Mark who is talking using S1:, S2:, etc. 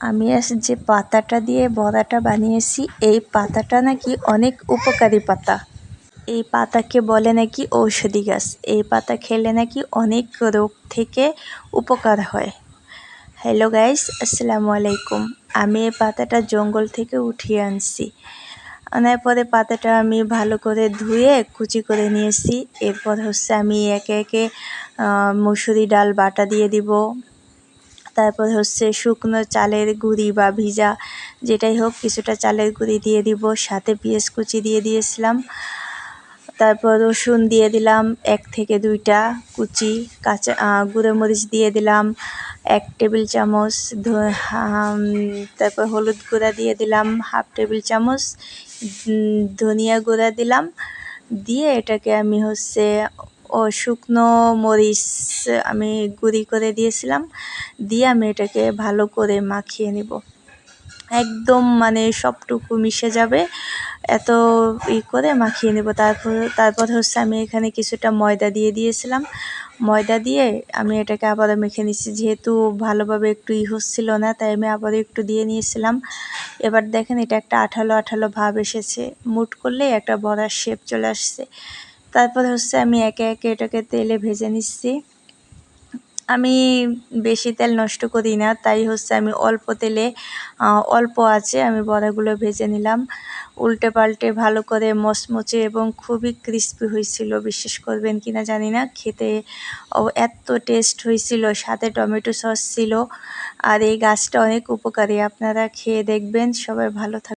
S1: আমি আজ যে পাতাটা দিয়ে বড়াটা বানিয়েছি এই পাতাটা নাকি অনেক উপকারী পাতা। এই পাতাকে বলে নাকি ঔষধি গাছ। এই পাতা খেলে নাকি অনেক রোগ থেকে উপকার হয়। হ্যালো গাইস, আসসালামু আলাইকুম। আমি এই পাতাটা জঙ্গল থেকে উঠিয়ে আনছি। আনার পরে পাতাটা আমি ভালো করে ধুয়ে কুচি করে নিয়েছি। এরপর আমি একে একে মসুরি ডাল বাটা দিয়ে দিব। তারপর শুকনো চালের গুঁড়ি বা ভিজা যেটাই হোক কিছুটা চালের গুঁড়ি দিয়ে দিব, সাথে পেঁয়াজ কুচি দিয়ে দিয়েছিলাম। তারপর রসুন দিয়ে দিলাম 1 থেকে 2টা কুচি, কাঁচা গুঁড়ো মরিচ দিয়ে দিলাম 1 টেবিল চামচ, তারপর হলুদ গুঁড়া দিয়ে দিলাম 1/2 টেবিল চামচ, ধনিয়া গুঁড়া দিলাম। দিয়ে এটাকে আমি শুকনো মরিচ আমি গুঁড়ি করে দিয়েছিলাম, দিয়ে আমি এটাকে ভালো করে মাখিয়ে নিব। একদম সবটুকু মিশে যাবে এত করে মাখিয়ে নেব। তারপর আমি এখানে কিছুটা ময়দা দিয়ে দিয়েছিলাম। ময়দা দিয়ে আমি এটাকে আবারও মেখে নিচ্ছি। যেহেতু ভালোভাবে একটু হচ্ছিল না, তাই আমি আবারও একটু দিয়ে নিয়েছিলাম। এবার দেখেন এটা একটা আঠালো আঠালো ভাব এসেছে, মুট করলে একটা বড়ার শেপ চলে আসছে। তারপর আমি একে একে এটাকে তেলে ভেজে নিচ্ছি। আমি বেশি তেল নষ্ট করি না, তাই আমি অল্প তেলে অল্প আছে আমি বড়াগুলো ভেজে নিলাম। উল্টে পাল্টে ভালো করে মচমচে এবং খুবই ক্রিস্পি হয়েছিল। বিশ্বাস করবেন কিনা জানি না, খেতে এত টেস্ট হয়েছিল। সাথে টমেটো সস ছিল। আর এই গাছটা অনেক উপকারী, আপনারা খেয়ে দেখবেন। সবাই ভালো থাকবেন।